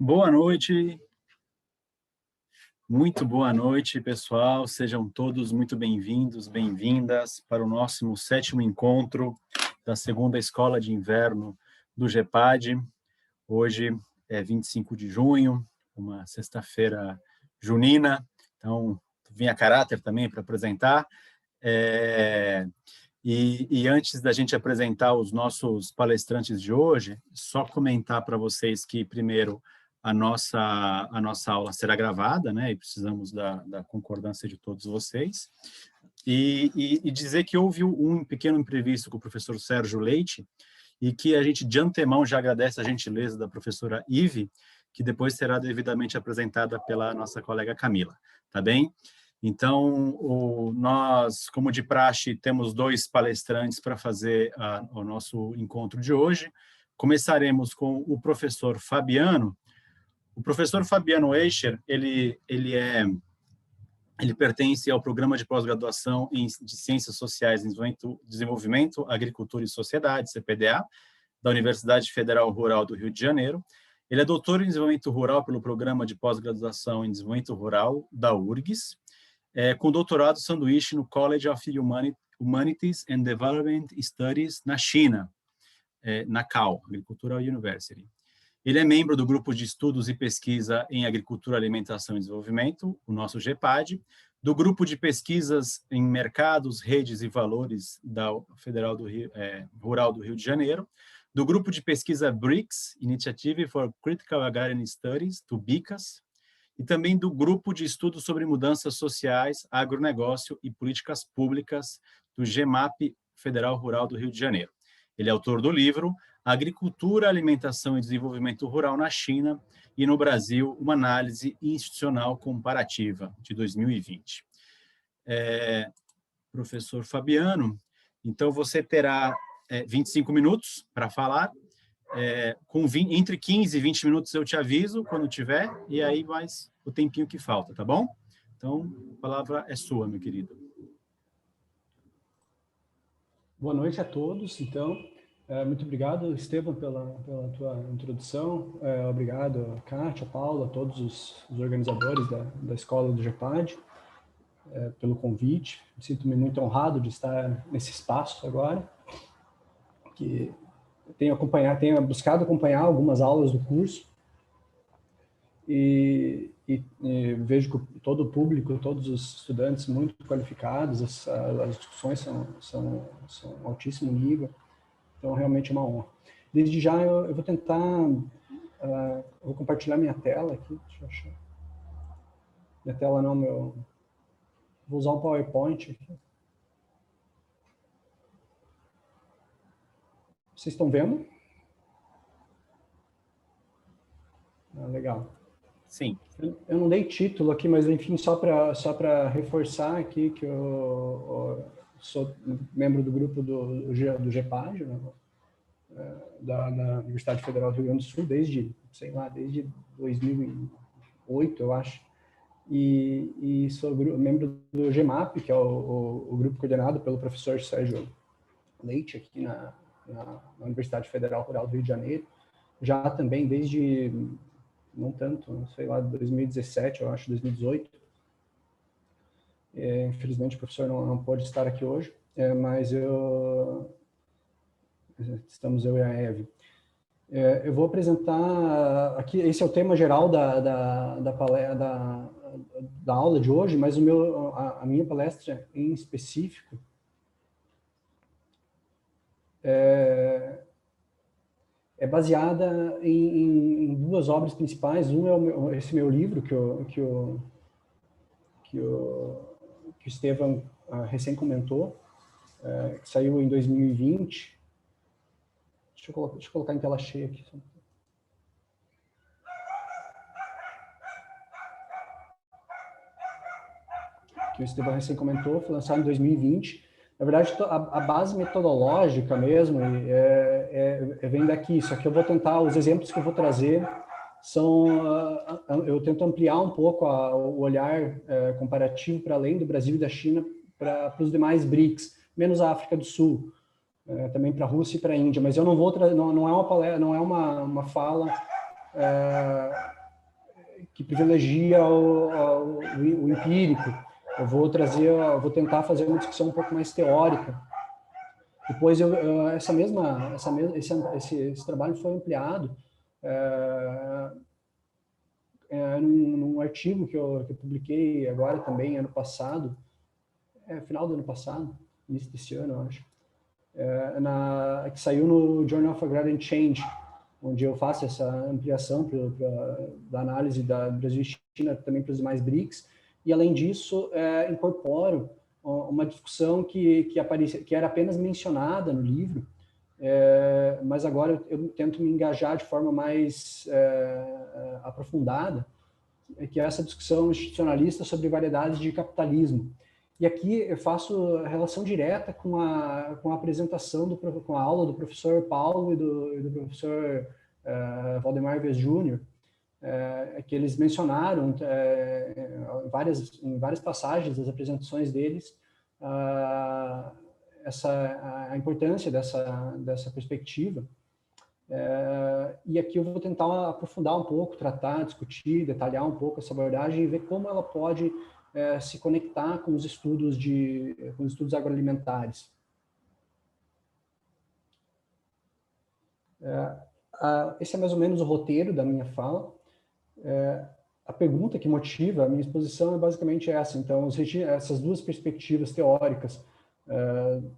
Boa noite, muito boa noite, pessoal. Sejam todos muito bem-vindos, bem-vindas para o nosso 7º encontro da segunda Escola de Inverno do GEPAD. Hoje é 25 de junho, uma sexta-feira junina, então vim a caráter também para apresentar. E antes da gente apresentar os nossos palestrantes de hoje, só comentar para vocês que, primeiro, a nossa aula será gravada, né? E precisamos da concordância de todos vocês. E dizer que houve um pequeno imprevisto com o professor Sérgio Leite e que a gente, de antemão, já agradece a gentileza da professora Ive, que depois será devidamente apresentada pela nossa colega Camila, tá bem? Então, nós, como de praxe, temos 2 palestrantes para fazer o nosso encontro de hoje. Começaremos com o professor Fabiano. O professor Fabiano Eicher, ele pertence ao programa de pós-graduação de Ciências Sociais em Desenvolvimento, Agricultura e Sociedade, CPDA, da Universidade Federal Rural do Rio de Janeiro. Ele é doutor em Desenvolvimento Rural pelo programa de pós-graduação em Desenvolvimento Rural da URGS, com doutorado sanduíche no College of Humanities and Development Studies na China, na CAU, Agricultural University. Ele é membro do Grupo de Estudos e Pesquisa em Agricultura, Alimentação e Desenvolvimento, o nosso GEPAD, do Grupo de Pesquisas em Mercados, Redes e Valores da Federal Rural do Rio de Janeiro, do Grupo de Pesquisa BRICS, Initiative for Critical Agrarian Studies, do BICAS, e também do Grupo de Estudos sobre Mudanças Sociais, Agronegócio e Políticas Públicas, do GEMAP Federal Rural do Rio de Janeiro. Ele é autor do livro Agricultura, Alimentação e Desenvolvimento Rural na China e no Brasil, uma análise institucional comparativa, de 2020. Professor Fabiano, então você terá 25 minutos para falar, entre 15 e 20 minutos eu te aviso quando tiver, e aí mais o tempinho que falta, tá bom? Então, a palavra é sua, meu querido. Boa noite a todos, então. Muito obrigado, Estevam, pela tua introdução. Obrigado, Kátia, Paula, todos os organizadores da Escola do GEPAD, pelo convite. Sinto-me muito honrado de estar nesse espaço agora, que tenho buscado acompanhar algumas aulas do curso e vejo que todo o público, todos os estudantes muito qualificados, as discussões são altíssimo nível, então realmente é uma honra. Desde já eu vou tentar, vou compartilhar minha tela aqui, deixa eu achar. Minha tela não, vou usar o PowerPoint aqui. Vocês estão vendo? Legal. Sim. Eu não dei título aqui, mas enfim, só para reforçar aqui que eu sou membro do grupo do GEPAD, né, da Universidade Federal do Rio Grande do Sul, desde 2008, eu acho. E sou membro do GEMAP, que é o grupo coordenado pelo professor Sérgio Leite, aqui na Universidade Federal Rural do Rio de Janeiro, já também desde, não tanto, sei lá, 2017, eu acho, 2018. Infelizmente o professor não pôde estar aqui hoje, mas estamos eu e a Eve. Eu vou apresentar aqui, esse é o tema geral da aula de hoje, mas a minha palestra em específico é baseada em 2 obras principais. Um é esse meu livro que o Estevam recém comentou, que saiu em 2020. Deixa eu colocar em tela cheia aqui. Que o Estevam recém comentou, foi lançado em 2020. Na verdade, a base metodológica mesmo vem daqui, só que eu vou tentar, os exemplos que eu vou trazer eu tento ampliar um pouco o olhar comparativo para além do Brasil e da China para os demais BRICS, menos a África do Sul, também para a Rússia e para a Índia, mas eu não vou não é uma palestra, não é uma fala privilegia o empírico. Eu vou tentar fazer uma discussão um pouco mais teórica. Depois, esse trabalho foi ampliado num artigo que eu publiquei agora também, ano passado, final do ano passado, início desse ano, eu acho, que saiu no Journal of Agrarian Change, onde eu faço essa ampliação da análise da Brasil e China também para os demais BRICS, e além disso, incorporo uma discussão que era apenas mencionada no livro, mas agora eu tento me engajar de forma mais aprofundada, que é essa discussão institucionalista sobre variedades de capitalismo. E aqui eu faço relação direta com a apresentação, com a aula do professor Paulo e do professor Valdemar Vez Júnior, que eles mencionaram em várias passagens das apresentações deles a importância dessa perspectiva. E aqui eu vou tentar aprofundar um pouco, tratar, discutir, detalhar um pouco essa abordagem e ver como ela pode se conectar com os estudos agroalimentares. Esse é mais ou menos o roteiro da minha fala. A pergunta que motiva a minha exposição é basicamente essa. Então, essas duas perspectivas teóricas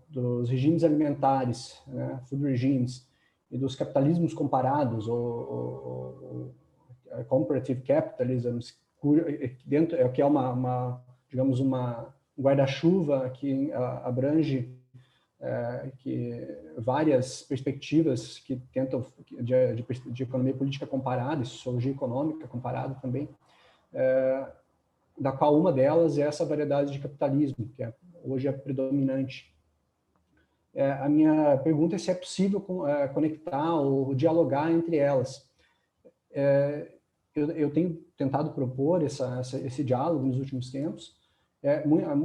dos regimes alimentares, né, food regimes, e dos capitalismos comparados, ou comparative capitalism, que é digamos, um guarda-chuva que abrange várias perspectivas que tentam de economia política comparada, e sociologia econômica comparada também, da qual uma delas é essa variedade de capitalismo, que hoje é predominante. A minha pergunta é se é possível conectar ou dialogar entre elas. Eu tenho tentado propor esse diálogo nos últimos tempos,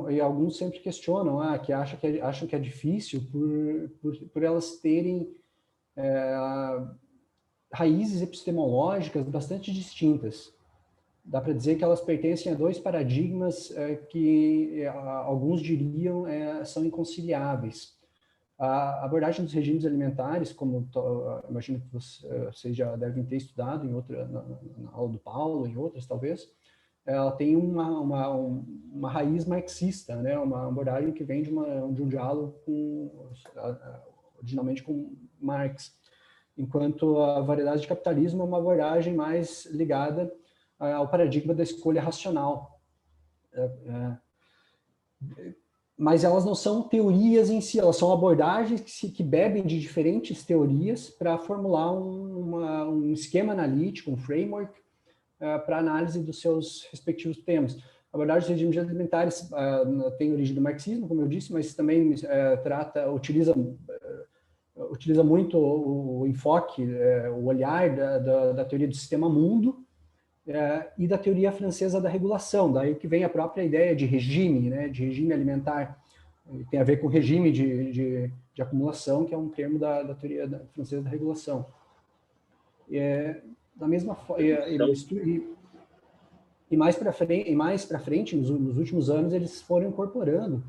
e alguns sempre questionam, acham que é difícil por elas terem raízes epistemológicas bastante distintas. Dá para dizer que elas pertencem a dois paradigmas que alguns diriam são inconciliáveis. A abordagem dos regimes alimentares, como imagino que vocês já devem ter estudado na aula do Paulo, em outras talvez, ela tem uma raiz marxista, né? Uma abordagem que vem de um diálogo originalmente com Marx, enquanto a variedade de capitalismo é uma abordagem mais ligada ao paradigma da escolha racional. Mas elas não são teorias em si, elas são abordagens que bebem de diferentes teorias para formular um esquema analítico, um framework, para análise dos seus respectivos temas. A abordagem dos regimes alimentares tem origem do marxismo, como eu disse, mas também utiliza muito o enfoque, o olhar da teoria do sistema mundo, e da teoria francesa da regulação, daí que vem a própria ideia de regime, né, de regime alimentar, tem a ver com regime de acumulação, que é um termo da teoria francesa da regulação. Da mesma forma, e mais para frente, nos últimos anos, eles foram incorporando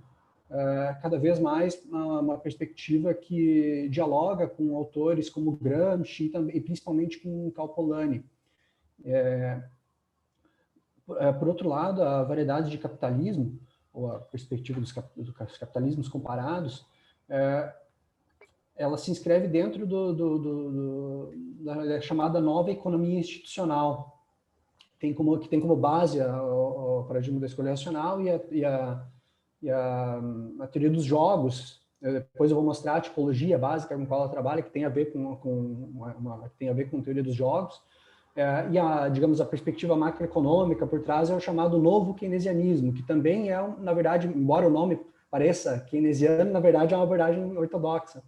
cada vez mais uma perspectiva que dialoga com autores como Gramsci e principalmente com Cal Polanyi. Por outro lado, a variedade de capitalismo, ou a perspectiva dos capitalismos comparados, ela se inscreve dentro da chamada nova economia institucional, que tem como base o paradigma da escolha racional e a teoria dos jogos. Depois eu vou mostrar a tipologia básica com a qual ela trabalha, que tem a ver com teoria dos jogos. Digamos, a perspectiva macroeconômica por trás é o chamado novo keynesianismo, que também na verdade, embora o nome pareça keynesiano, na verdade é uma abordagem ortodoxa.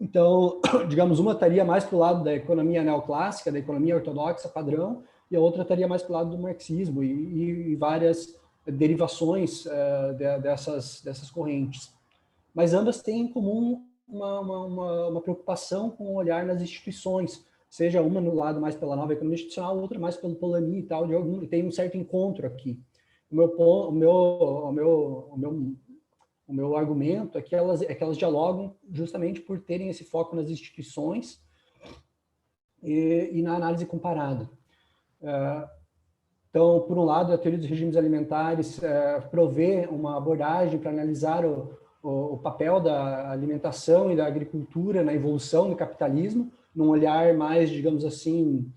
Então, digamos, uma estaria mais para o lado da economia neoclássica, da economia ortodoxa padrão, e a outra estaria mais para o lado do marxismo e várias derivações dessas correntes. Mas ambas têm em comum uma preocupação com o olhar nas instituições, seja uma no lado mais pela nova economia institucional, outra mais pelo Polanyi e tal, tem um certo encontro aqui. O meu argumento é que elas dialogam justamente por terem esse foco nas instituições e na análise comparada. Então, por um lado, a teoria dos regimes alimentares provê uma abordagem para analisar o papel da alimentação e da agricultura na evolução do capitalismo, num olhar mais, digamos assim,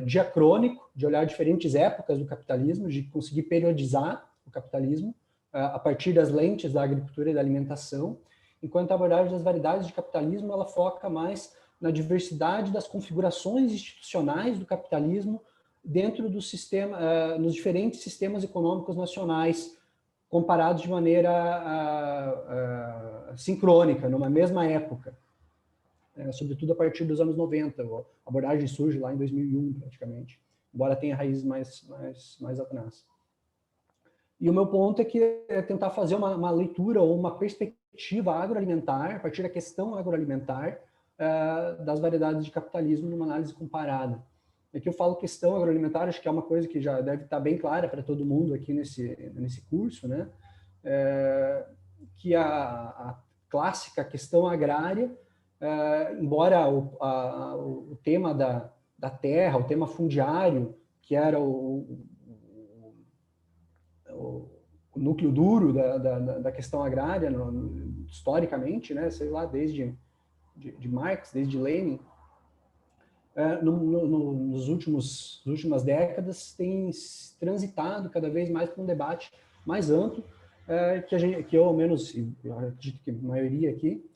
diacrônico, de olhar diferentes épocas do capitalismo, de conseguir periodizar o capitalismo a partir das lentes da agricultura e da alimentação, enquanto a abordagem das variedades de capitalismo ela foca mais na diversidade das configurações institucionais do capitalismo dentro do sistema, nos diferentes sistemas econômicos nacionais, comparados de maneira sincrônica, numa mesma época, sobretudo a partir dos anos 90. A abordagem surge lá em 2001, praticamente, embora tenha raízes mais atrás. E o meu ponto é que tentar fazer uma leitura ou uma perspectiva agroalimentar, a partir da questão agroalimentar, das variedades de capitalismo numa análise comparada. Aqui eu falo questão agroalimentar, acho que é uma coisa que já deve estar bem clara para todo mundo aqui nesse curso, né? Que a clássica questão agrária, embora o tema da terra, o tema fundiário, que era o núcleo duro da questão agrária, historicamente, né? Sei lá, desde de Marx, desde Lenin, nas últimas décadas tem transitado cada vez mais para um debate mais amplo, que eu, ao menos, eu acredito que a maioria aqui,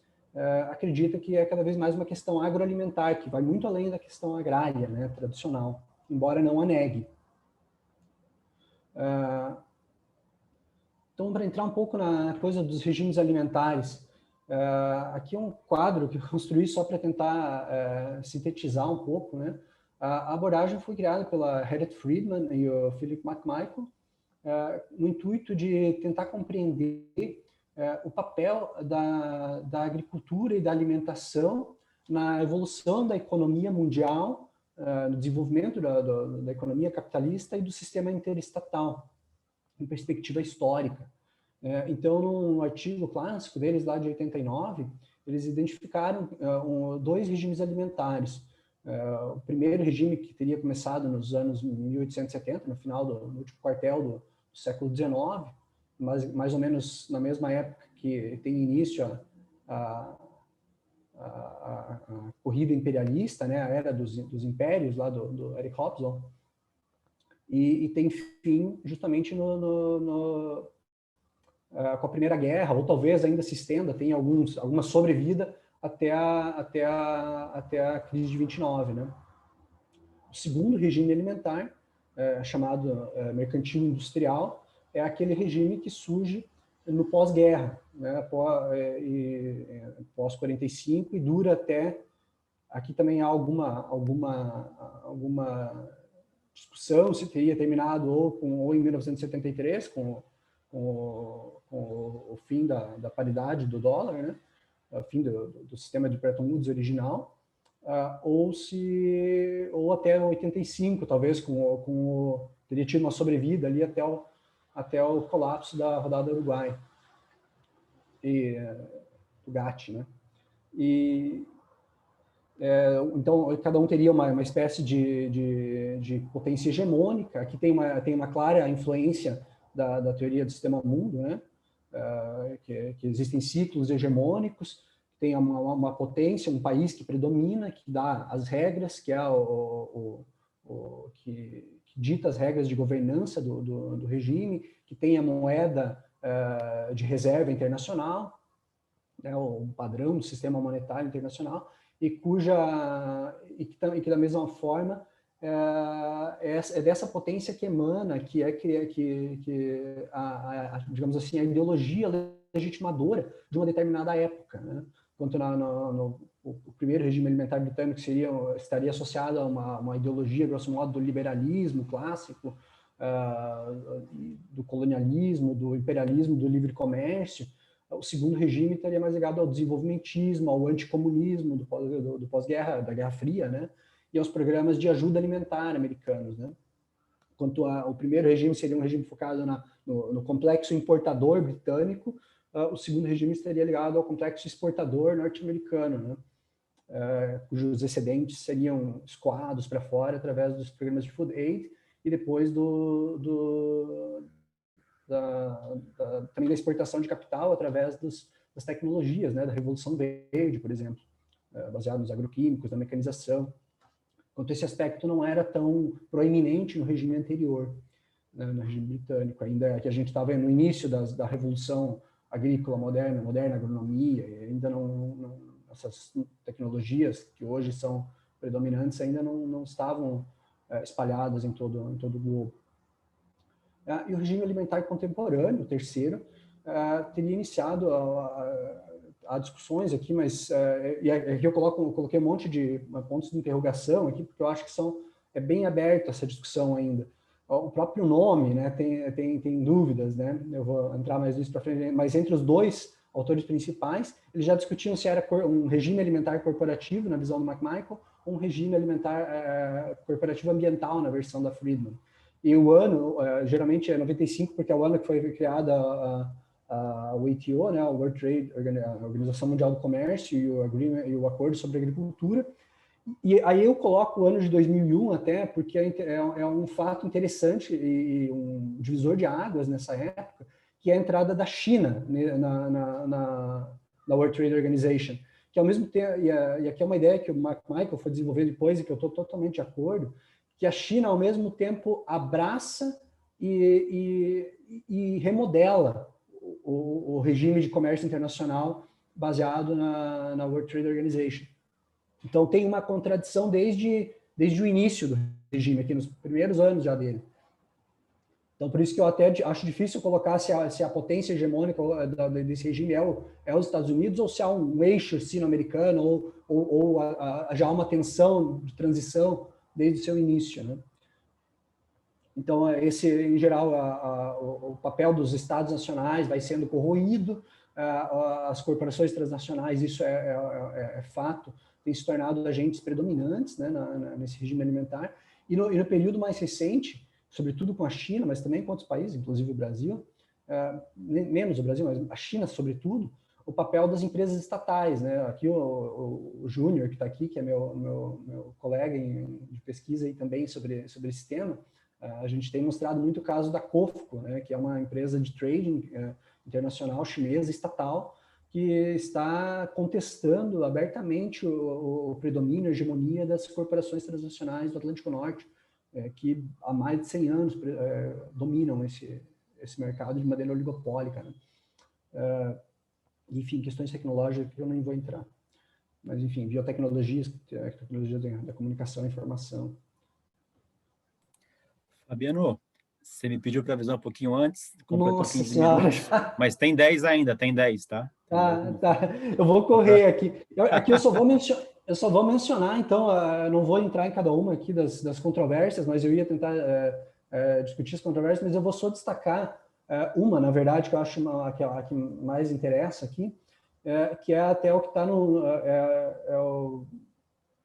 acredita que é cada vez mais uma questão agroalimentar, que vai muito além da questão agrária, né, tradicional, embora não a negue. Então, para entrar um pouco na coisa dos regimes alimentares, aqui é um quadro que eu construí só para tentar sintetizar um pouco, né? A abordagem foi criada pela Harriet Friedman e o Philip McMichael, no intuito de tentar compreender o papel da agricultura e da alimentação na evolução da economia mundial, no desenvolvimento da economia capitalista e do sistema interestatal, em perspectiva histórica. Então, no artigo clássico deles, lá de 89, eles identificaram dois regimes alimentares. O primeiro regime, que teria começado nos anos 1870, no final do último quartel do século XIX, mas mais ou menos na mesma época que tem início a corrida imperialista, né, a era dos impérios, lá do Eric Hobsbawm, e tem fim justamente com a Primeira Guerra, ou talvez ainda se estenda, tem alguma sobrevida até a crise de 29, né? O segundo regime alimentar, chamado mercantil industrial, é aquele regime que surge no pós-guerra, né? Pós 45, e dura até... Aqui também há alguma discussão se teria terminado ou em 1973, com o fim da paridade do dólar, né? O fim do sistema de Bretton Woods original, ou até 85, talvez, teria tido uma sobrevida ali até o colapso da rodada Uruguai do GATT, né? Então, cada um teria uma espécie de potência hegemônica. Aqui tem uma clara influência da teoria do sistema mundo, né? Que existem ciclos hegemônicos, tem uma potência, um país que predomina, que dá as regras, que é que dita as regras de governança do regime, que tem a moeda de reserva internacional, né, o padrão do sistema monetário internacional, e que da mesma forma é dessa potência que emana, digamos assim, a ideologia legitimadora de uma determinada época, né? Enquanto o primeiro regime alimentar britânico estaria associado a uma ideologia, grosso modo, do liberalismo clássico, do colonialismo, do imperialismo, do livre comércio. O segundo regime estaria mais ligado ao desenvolvimentismo, ao anticomunismo do pós-guerra, da Guerra Fria, né? E aos programas de ajuda alimentar americanos, né? Enquanto o primeiro regime seria um regime focado no complexo importador britânico, o segundo regime estaria ligado ao complexo exportador norte-americano, né? Cujos excedentes seriam escoados para fora através dos programas de food aid e depois também da exportação de capital através das tecnologias, né, da Revolução Verde, por exemplo, baseado nos agroquímicos, na mecanização. Enquanto esse aspecto não era tão proeminente no regime anterior, né, no regime britânico, ainda que a gente estava no início da Revolução Agrícola moderna agronomia, e ainda essas tecnologias que hoje são predominantes ainda não estavam espalhadas em todo o globo. E o regime alimentar contemporâneo, o terceiro, teria iniciado há discussões aqui, mas e aqui eu coloquei um monte de pontos de interrogação aqui, porque eu acho que é bem aberta essa discussão ainda. O próprio nome, né, tem dúvidas, né? Eu vou entrar mais nisso para frente, mas entre os dois autores principais, eles já discutiam se era um regime alimentar corporativo, na visão do McMichael, ou um regime alimentar corporativo ambiental, na versão da Friedman. E o ano, geralmente é 95, porque é o ano que foi criada a WTO, né, a World Trade, a Organização Mundial do Comércio, e o Acordo sobre Agricultura. E aí eu coloco o ano de 2001 até, porque é um fato interessante e um divisor de águas nessa época, que é a entrada da China na World Trade Organization, que ao mesmo tempo, e aqui é uma ideia que o McMichael foi desenvolvendo depois e que eu estou totalmente de acordo, que a China, ao mesmo tempo, abraça e remodela o regime de comércio internacional baseado na World Trade Organization. Então, tem uma contradição desde o início do regime, aqui nos primeiros anos já dele. Então, por isso que eu até acho difícil colocar se a potência hegemônica desse regime é os Estados Unidos, ou se há um eixo sino-americano, ou já há uma tensão de transição desde o seu início, né? Então, em geral, o papel dos estados nacionais vai sendo corroído, as corporações transnacionais, isso é fato, têm se tornado agentes predominantes, né, nesse regime alimentar. E no período mais recente, sobretudo com a China, mas também com outros países, inclusive o Brasil, menos o Brasil, mas a China, sobretudo, o papel das empresas estatais, né? Aqui o Júnior, que está aqui, que é meu colega de pesquisa aí também sobre esse tema, a gente tem mostrado muito o caso da COFCO, né? Que é uma empresa de trading internacional chinesa, estatal, que está contestando abertamente o predomínio, a hegemonia das corporações transnacionais do Atlântico Norte, que há mais de 100 anos dominam esse mercado de maneira oligopólica, né? Enfim, questões tecnológicas que eu nem vou entrar. Mas, enfim, biotecnologias, tecnologia da comunicação e informação. Fabiano, você me pediu para avisar um pouquinho antes, completou Nossa 15 senhora. minutos, mas tem 10 ainda, tem 10, tá? Tá. Eu vou correr aqui. Aqui eu só vou mencionar, então, eu não vou entrar em cada uma aqui das controvérsias, mas eu ia tentar discutir as controvérsias, mas eu vou só destacar uma, na verdade, que eu acho a que mais interessa aqui, que é até o que está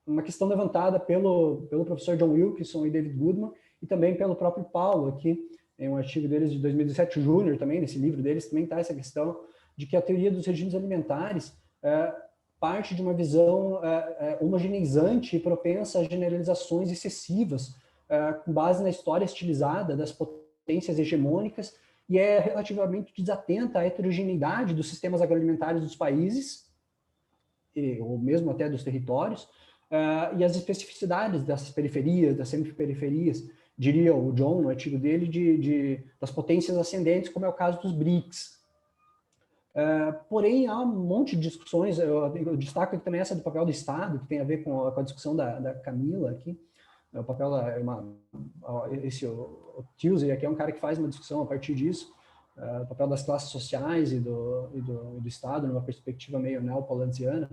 uma questão levantada pelo professor John Wilkinson e David Goodman, e também pelo próprio Paulo aqui, em um artigo deles de 2017, Júnior também, nesse livro deles, também está essa questão de que a teoria dos regimes alimentares parte de uma visão homogeneizante e propensa a generalizações excessivas, com base na história estilizada das potências hegemônicas, e é relativamente desatenta à heterogeneidade dos sistemas agroalimentares dos países, ou mesmo até dos territórios, e as especificidades dessas periferias, das semiperiferias, diria o John, no artigo dele, das potências ascendentes, como é o caso dos BRICS. Porém, há um monte de discussões, eu destaco aqui também essa do papel do Estado, que tem a ver com a discussão da Camila aqui. O papel, o Tilsley aqui é um cara que faz uma discussão a partir disso, o papel das classes sociais e do Estado, numa perspectiva meio neopolanziana.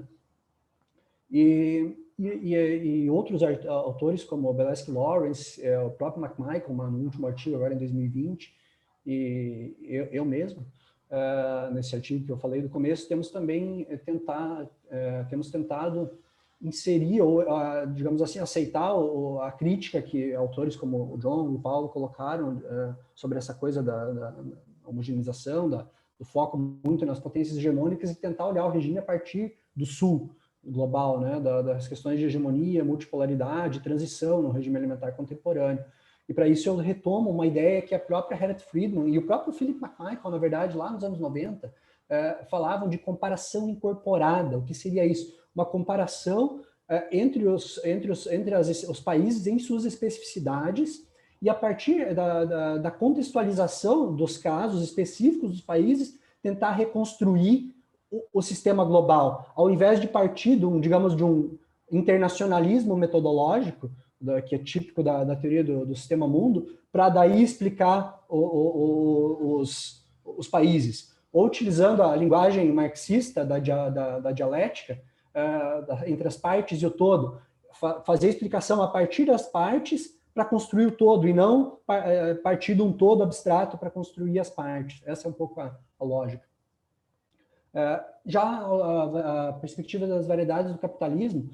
E outros autores, como o Belesky Lawrence, o próprio McMichael, no último artigo, agora em 2020, e eu mesmo, nesse artigo que eu falei do começo, temos também temos tentado inserir, ou, digamos assim, aceitar a crítica que autores como o John e o Paulo colocaram sobre essa coisa da homogeneização, do foco muito nas potências hegemônicas e tentar olhar o regime a partir do sul global, né, das questões de hegemonia, multipolaridade, transição no regime alimentar contemporâneo. E para isso eu retomo uma ideia que a própria Harriet Friedman e o próprio Philip McMichael, na verdade, lá nos anos 90, falavam de comparação incorporada. O que seria isso? Uma comparação entre os países em suas especificidades e a partir da contextualização dos casos específicos dos países, tentar reconstruir o sistema global, ao invés de partir digamos, de um internacionalismo metodológico, que é típico da teoria do sistema mundo, para daí explicar os países, ou utilizando a linguagem marxista da dialética, entre as partes e o todo, fazer a explicação a partir das partes para construir o todo, e não partir de um todo abstrato para construir as partes. Essa é um pouco a lógica. Já a perspectiva das variedades do capitalismo,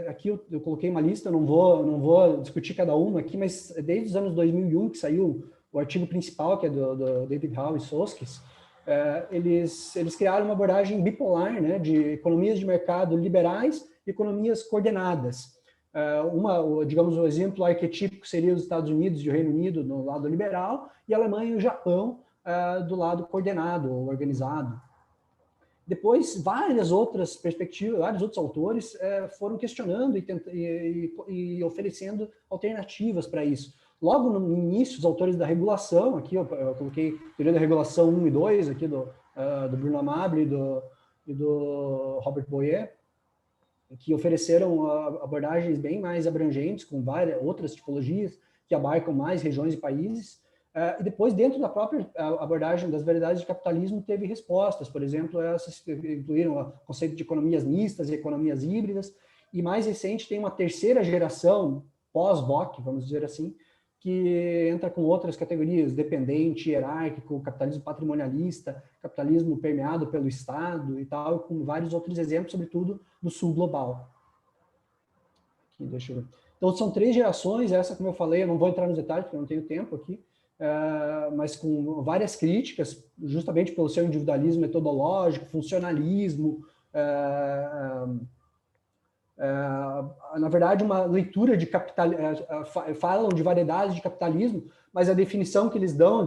aqui eu coloquei uma lista, não vou discutir cada uma aqui, mas desde os anos 2001 que saiu o artigo principal, que é do David Howe e Soskis, eles criaram uma abordagem bipolar, né, de economias de mercado liberais e economias coordenadas. Digamos, o exemplo arquetípico seria os Estados Unidos e o Reino Unido no lado liberal, e a Alemanha e o Japão do lado coordenado ou organizado. Depois, várias outras perspectivas, vários outros autores foram questionando e oferecendo alternativas para isso. Logo no início, os autores da regulação, aqui eu coloquei teoria da regulação 1 e 2, aqui do Bruno Amable e do Robert Boyer, que ofereceram abordagens bem mais abrangentes, com várias outras tipologias, que abarcam mais regiões e países. E depois, dentro da própria abordagem das variedades de capitalismo, teve respostas. Por exemplo, essas incluíram o conceito de economias mistas e economias híbridas. E mais recente, tem uma terceira geração, pós-Bock, vamos dizer assim, que entra com outras categorias, dependente, hierárquico, capitalismo patrimonialista, capitalismo permeado pelo Estado e tal, com vários outros exemplos, sobretudo no sul global. Aqui, deixa eu ver. Então, são 3 gerações, essa, como eu falei, eu não vou entrar nos detalhes, porque eu não tenho tempo aqui, mas com várias críticas, justamente pelo seu individualismo metodológico, funcionalismo, na verdade, uma leitura de falam de variedades de capitalismo, mas a definição que eles dão,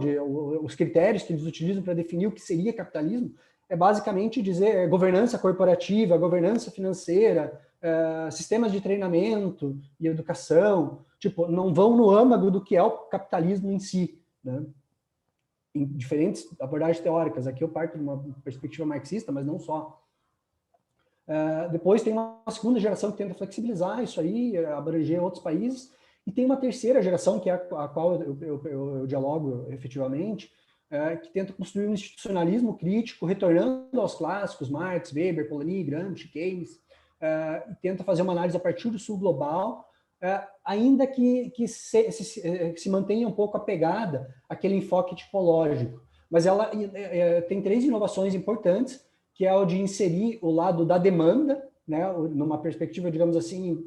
os critérios que eles utilizam para definir o que seria capitalismo, é basicamente dizer governança corporativa, governança financeira, sistemas de treinamento e educação, tipo, não vão no âmago do que é o capitalismo em si, né? Em diferentes abordagens teóricas. Aqui eu parto de uma perspectiva marxista, mas não só. Depois tem uma segunda geração que tenta flexibilizar isso aí, abranger outros países, e tem uma terceira geração, que é a qual eu dialogo efetivamente, que tenta construir um institucionalismo crítico, retornando aos clássicos, Marx, Weber, Polanyi, Gramsci, Keynes, e tenta fazer uma análise a partir do sul global, ainda que se mantenha um pouco apegada àquele enfoque tipológico. Mas ela tem 3 inovações importantes, que é o de inserir o lado da demanda, né, numa perspectiva, digamos assim,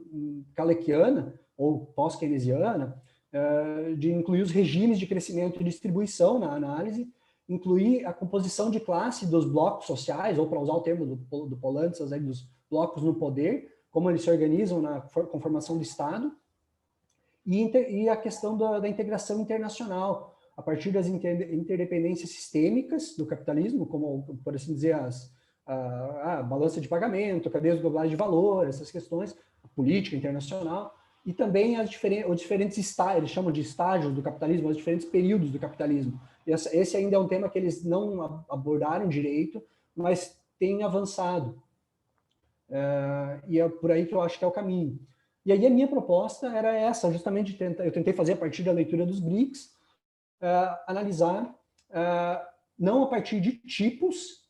kalekiana ou pós-keynesiana, de incluir os regimes de crescimento e distribuição na análise, incluir a composição de classe dos blocos sociais, ou para usar o termo do Polanyi, dos blocos no poder, como eles se organizam na conformação do Estado, e a questão da integração internacional, a partir das interdependências sistêmicas do capitalismo, como, por assim dizer, a balança de pagamento, cadeias globais de valor, essas questões, a política internacional, e também os diferentes estágios, eles chamam de estágios do capitalismo, os diferentes períodos do capitalismo. Esse ainda é um tema que eles não abordaram direito, mas tem avançado. E é por aí que eu acho que é o caminho. E aí a minha proposta era essa, justamente, eu tentei fazer a partir da leitura dos BRICS, analisar, não a partir de tipos,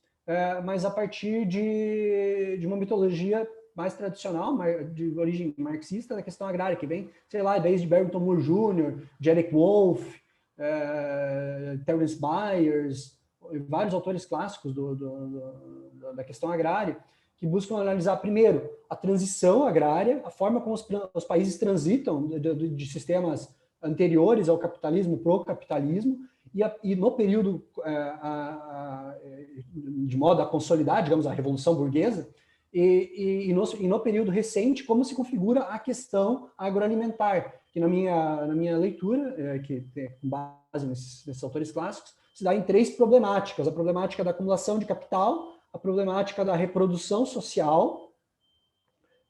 mas a partir de uma mitologia mais tradicional, de origem marxista, da questão agrária, que vem, sei lá, desde Barrington Moore Jr., de Eric Wolff, Terence Byers, vários autores clássicos da questão agrária, que buscam analisar, primeiro, a transição agrária, a forma como os países transitam de sistemas anteriores ao capitalismo para o capitalismo, e no período, de modo a consolidar, digamos, a Revolução Burguesa, e no período recente, como se configura a questão agroalimentar, que na minha leitura, que com base nesses autores clássicos, se dá em 3 problemáticas: a problemática da acumulação de capital, a problemática da reprodução social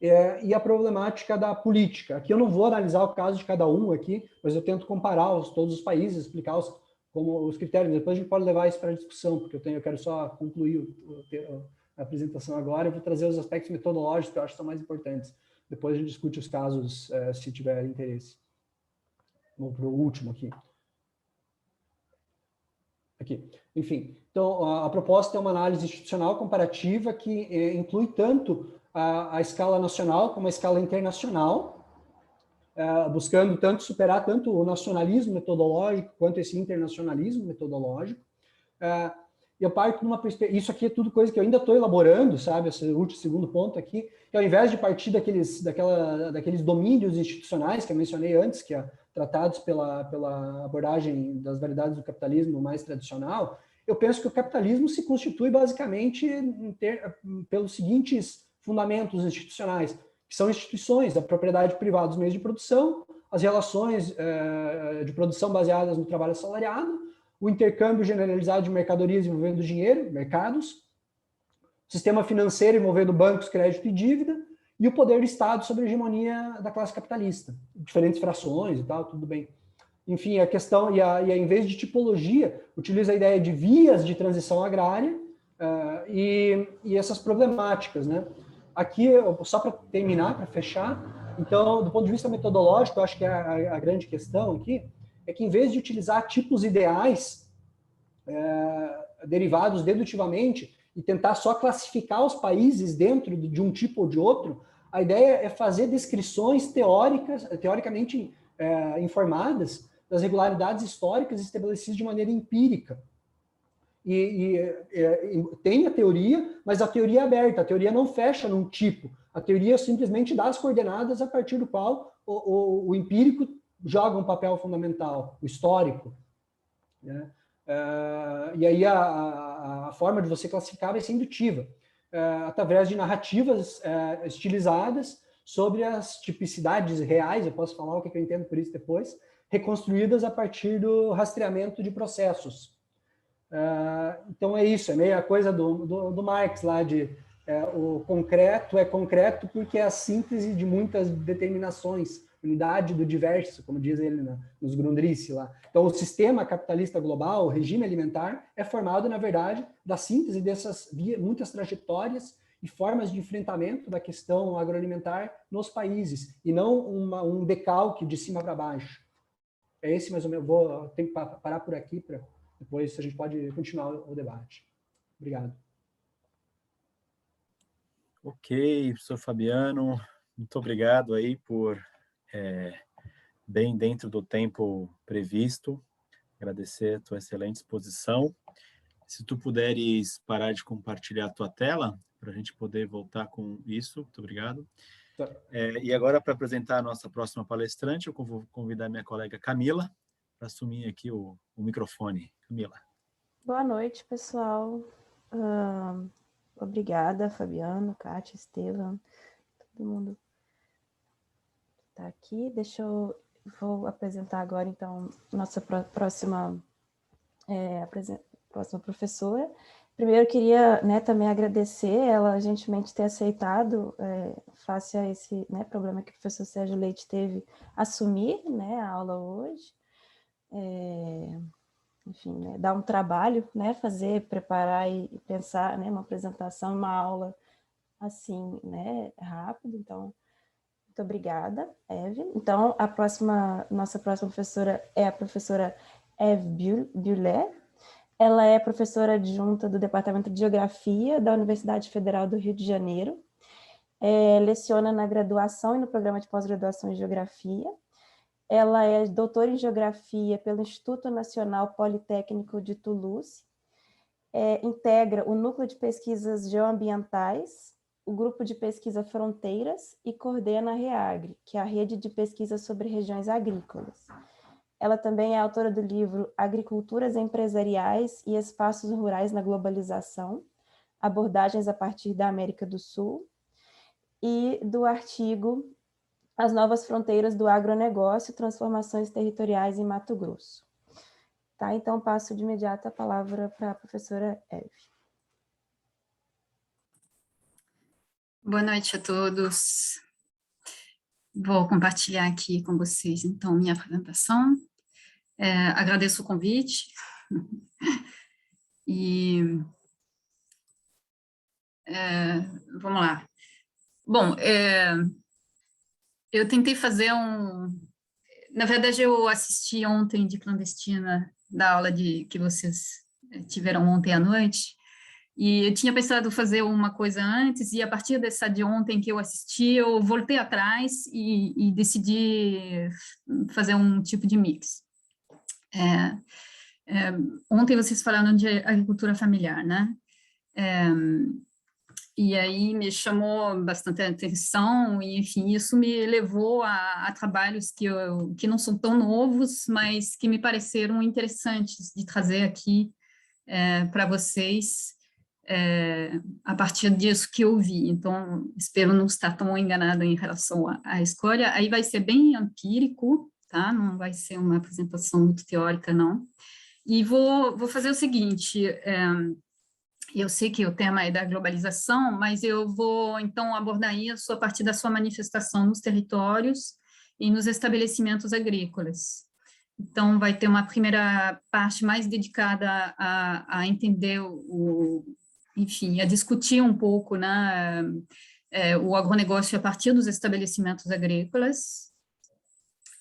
e a problemática da política. Aqui eu não vou analisar o caso de cada um aqui, mas eu tento comparar todos os países, explicar como os critérios. Depois a gente pode levar isso para a discussão, porque eu quero só concluir a apresentação agora. Eu vou trazer os aspectos metodológicos que eu acho que são mais importantes. Depois a gente discute os casos, se tiver interesse. Vou para o último aqui. Enfim, então a proposta é uma análise institucional comparativa que inclui tanto a escala nacional como a escala internacional, buscando superar tanto o nacionalismo metodológico quanto esse internacionalismo metodológico. Eu parto numa perspectiva. Isso aqui é tudo coisa que eu ainda estou elaborando, sabe? Esse segundo ponto aqui, que ao invés de partir daqueles domínios institucionais que eu mencionei antes, que tratados pela abordagem das variedades do capitalismo mais tradicional, eu penso que o capitalismo se constitui basicamente pelos seguintes fundamentos institucionais, que são instituições da propriedade privada dos meios de produção, as relações de produção baseadas no trabalho assalariado, o intercâmbio generalizado de mercadorias envolvendo dinheiro, mercados, sistema financeiro envolvendo bancos, crédito e dívida, e o poder do Estado sobre a hegemonia da classe capitalista. Diferentes frações e tal, tudo bem. Enfim, a questão, em vez de tipologia, utiliza a ideia de vias de transição agrária e essas problemáticas, né? Aqui, só para terminar, para fechar, então, do ponto de vista metodológico, eu acho que a grande questão aqui é que, em vez de utilizar tipos ideais derivados dedutivamente e tentar só classificar os países dentro de um tipo ou de outro, a ideia é fazer descrições teoricamente informadas das regularidades históricas estabelecidas de maneira empírica. Tem a teoria, mas a teoria é aberta, a teoria não fecha num tipo, a teoria simplesmente dá as coordenadas a partir do qual o empírico joga um papel fundamental, o histórico, né? E aí a forma de você classificar vai ser indutiva, através de narrativas estilizadas sobre as tipicidades reais, eu posso falar o que eu entendo por isso depois, reconstruídas a partir do rastreamento de processos. Então é isso, é meio a coisa do Marx lá de o concreto é concreto porque é a síntese de muitas determinações, unidade do diverso, como diz ele nos Grundrisse lá. Então o sistema capitalista global, o regime alimentar, é formado, na verdade, da síntese dessas muitas trajetórias e formas de enfrentamento da questão agroalimentar nos países, e não um decalque de cima para baixo. É esse mais ou menos, tenho que parar por aqui para depois a gente pode continuar o debate. Obrigado. Ok, professor Fabiano, muito obrigado aí por, bem dentro do tempo previsto, agradecer a tua excelente exposição. Se tu puderes parar de compartilhar a tua tela, para a gente poder voltar com isso, muito obrigado. Tá. E agora, para apresentar a nossa próxima palestrante, eu vou convidar minha colega Camila para assumir aqui o microfone. Camila. Boa noite, pessoal. Obrigada, Fabiano, Kátia, Estevam, todo mundo está aqui. Vou apresentar agora, então, nossa próxima professora. Primeiro, eu queria também agradecer ela gentilmente ter aceitado, face a esse problema que o professor Sérgio Leite teve, assumir a aula hoje. Enfim, dar um trabalho, preparar e pensar uma apresentação, uma aula assim, rápido. Então, muito obrigada, Eve. Então, nossa próxima professora é a professora Eve Buller. Ela é professora adjunta do Departamento de Geografia da Universidade Federal do Rio de Janeiro. Leciona na graduação e no programa de pós-graduação em Geografia. Ela é doutora em Geografia pelo Instituto Nacional Politécnico de Toulouse, integra o Núcleo de Pesquisas Geoambientais, o Grupo de Pesquisa Fronteiras e coordena a REAGRE, que é a Rede de Pesquisa sobre Regiões Agrícolas. Ela também é autora do livro Agriculturas Empresariais e Espaços Rurais na Globalização, abordagens a partir da América do Sul, e do artigo As Novas Fronteiras do Agronegócio, Transformações Territoriais em Mato Grosso. Tá, então passo de imediato a palavra para a professora Eve. Boa noite a todos. Vou compartilhar aqui com vocês, então, minha apresentação. Agradeço o convite. E vamos lá. Bom, eu tentei fazer Na verdade, eu assisti ontem de clandestina da aula que vocês tiveram ontem à noite, e eu tinha pensado fazer uma coisa antes, e a partir dessa de ontem que eu assisti, eu voltei atrás e decidi fazer um tipo de mix. Ontem vocês falaram de agricultura familiar, né? E aí me chamou bastante a atenção, e, enfim, isso me levou a trabalhos que não são tão novos, mas que me pareceram interessantes de trazer aqui para vocês, a partir disso que eu vi. Então, espero não estar tão enganada em relação à escolha. Aí vai ser bem empírico, tá? Não vai ser uma apresentação muito teórica, não. E vou fazer o seguinte... Eu sei que o tema é da globalização, mas eu vou, então, abordar isso a partir da sua manifestação nos territórios e nos estabelecimentos agrícolas. Então, vai ter uma primeira parte mais dedicada a entender enfim, a discutir um pouco, né, o agronegócio a partir dos estabelecimentos agrícolas.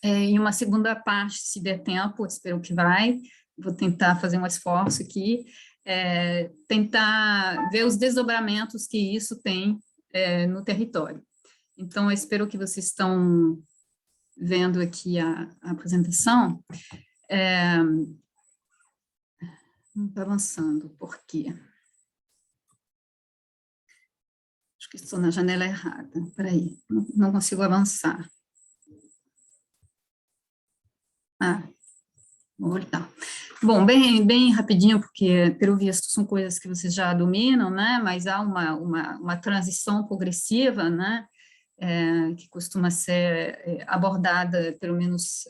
E uma segunda parte, se der tempo, espero que vai, vou tentar fazer um esforço aqui, tentar ver os desdobramentos que isso tem no território. Então, eu espero que vocês estão vendo aqui a apresentação. Não está avançando, por quê? Acho que estou na janela errada. Espera aí, não consigo avançar. Vou voltar. Bom, bem rapidinho, porque, pelo visto, são coisas que vocês já dominam, né? Mas há uma transição progressiva, né? Que costuma ser abordada, pelo menos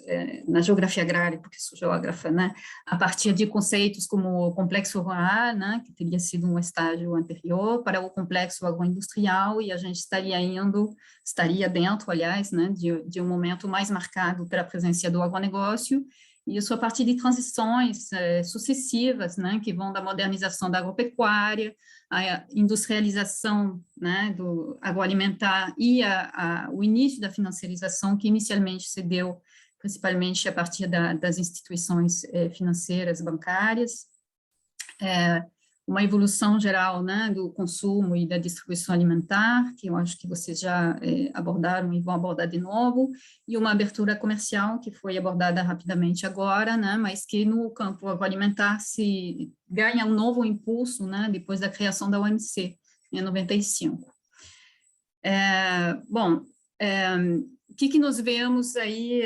na geografia agrária, porque sou geógrafa, né? A partir de conceitos como o complexo rural, né? Que teria sido um estágio anterior, para o complexo agroindustrial, e a gente estaria dentro, aliás, né? De um momento mais marcado pela presença do agronegócio, isso a partir de transições sucessivas, né, que vão da modernização da agropecuária, a industrialização, né, do agroalimentar e o início da financiarização, que inicialmente se deu principalmente a partir das instituições financeiras, bancárias, uma evolução geral, né, do consumo e da distribuição alimentar, que eu acho que vocês já abordaram e vão abordar de novo, e uma abertura comercial, que foi abordada rapidamente agora, né, mas que no campo agroalimentar se ganha um novo impulso, né, depois da criação da OMC, em 95. Bom, o que nós vemos aí...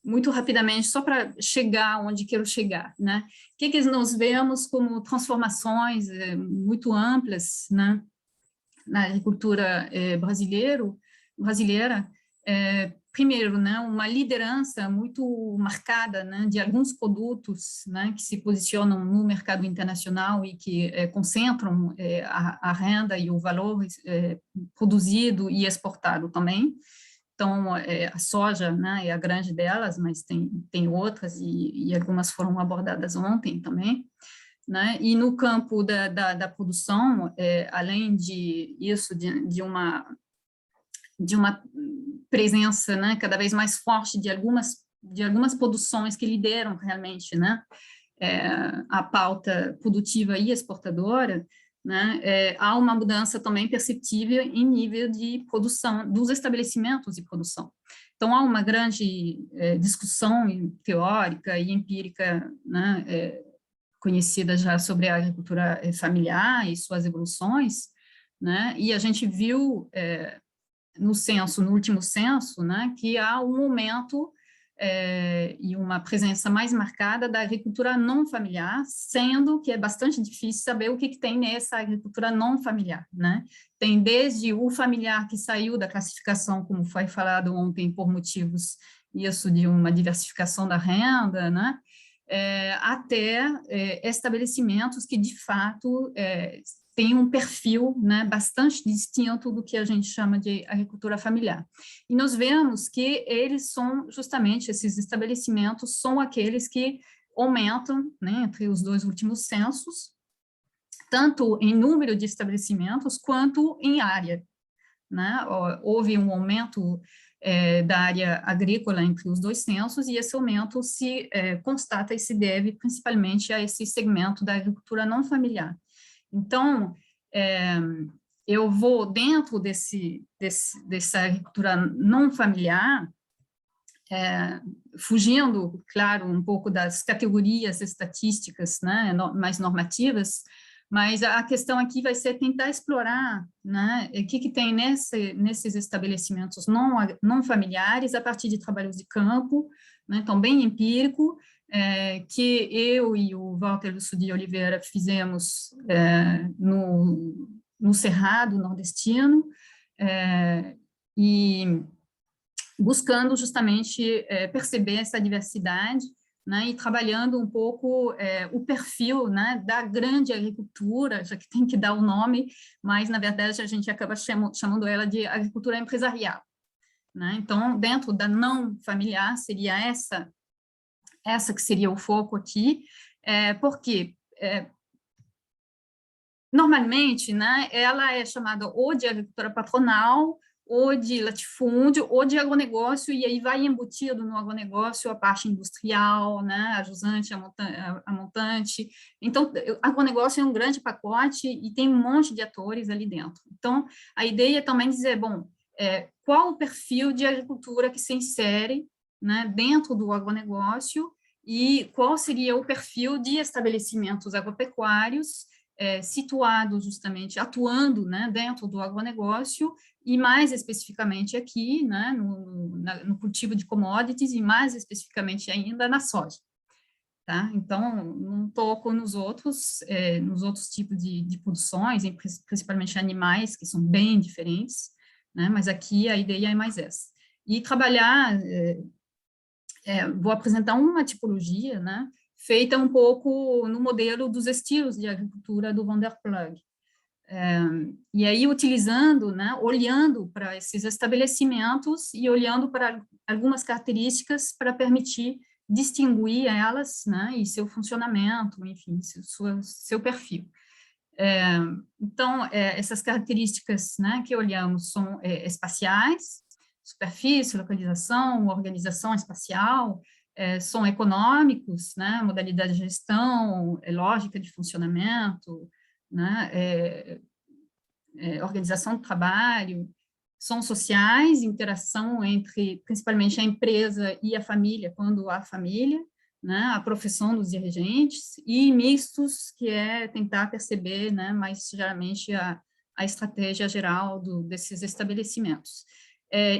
muito rapidamente, só para chegar onde quero chegar, né? O que nós vemos como transformações muito amplas, né, na agricultura brasileira? Primeiro, né, uma liderança muito marcada, né, de alguns produtos, né, que se posicionam no mercado internacional e que concentram a renda e o valor produzido e exportado também. Então, a soja, né, é a grande delas, mas tem outras, e algumas foram abordadas ontem também, né? E no campo da produção, além disso, de uma presença, né, cada vez mais forte de algumas produções que lideram realmente, né, a pauta produtiva e exportadora, né, há uma mudança também perceptível em nível de produção, dos estabelecimentos de produção. Então, há uma grande discussão teórica e empírica, né, conhecida já sobre a agricultura familiar e suas evoluções, né, e a gente viu no último censo, né, que há um aumento e uma presença mais marcada da agricultura não familiar, sendo que é bastante difícil saber o que tem nessa agricultura não familiar, né? Tem desde o familiar que saiu da classificação, como foi falado ontem, por motivos isso de uma diversificação da renda, né? Até estabelecimentos que, de fato, tem um perfil, né, bastante distinto do que a gente chama de agricultura familiar. E nós vemos que eles são, justamente, esses estabelecimentos são aqueles que aumentam, né, entre os dois últimos censos, tanto em número de estabelecimentos quanto em área, né? Houve um aumento da área agrícola entre os dois censos, e esse aumento se constata e se deve principalmente a esse segmento da agricultura não familiar. Então, eu vou, dentro dessa agricultura não familiar, fugindo, claro, um pouco das categorias estatísticas, né, mais normativas, mas a questão aqui vai ser tentar explorar, né, o que tem nesses estabelecimentos não familiares, a partir de trabalhos de campo, né, então bem empírico, que eu e o Walter Lúcio de Oliveira fizemos no Cerrado nordestino, e buscando justamente perceber essa diversidade, né, e trabalhando um pouco o perfil, né, da grande agricultura, já que tem que dar o nome, mas, na verdade, a gente acaba chamando ela de agricultura empresarial, né? Então, dentro da não familiar, seria essa que seria o foco aqui, porque normalmente, né, ela é chamada ou de agricultura patronal, ou de latifúndio, ou de agronegócio, e aí vai embutido no agronegócio a parte industrial, né, a jusante, a montante. Então, agronegócio é um grande pacote e tem um monte de atores ali dentro. Então, a ideia é também dizer, bom, qual o perfil de agricultura que se insere, né, dentro do agronegócio, e qual seria o perfil de estabelecimentos agropecuários situados justamente, atuando, né, dentro do agronegócio, e mais especificamente aqui, né, no cultivo de commodities, e mais especificamente ainda na soja. Tá? Então, não toco nos outros tipos de produções, principalmente animais, que são bem diferentes, né, mas aqui a ideia é mais essa. E trabalhar, vou apresentar uma tipologia, né, feita um pouco no modelo dos estilos de agricultura do Van der Ploeg. E aí, utilizando, né, olhando para esses estabelecimentos e olhando para algumas características para permitir distinguir elas, né, e seu funcionamento, enfim, seu perfil. Então, essas características, né, que olhamos são espaciais, superfície, localização, organização espacial, são econômicos, né, modalidade de gestão, lógica de funcionamento, né, organização do trabalho, são sociais, interação entre, principalmente, a empresa e a família, quando há família, né, a profissão dos dirigentes, e mistos, que é tentar perceber, né, mais geralmente a estratégia geral desses estabelecimentos.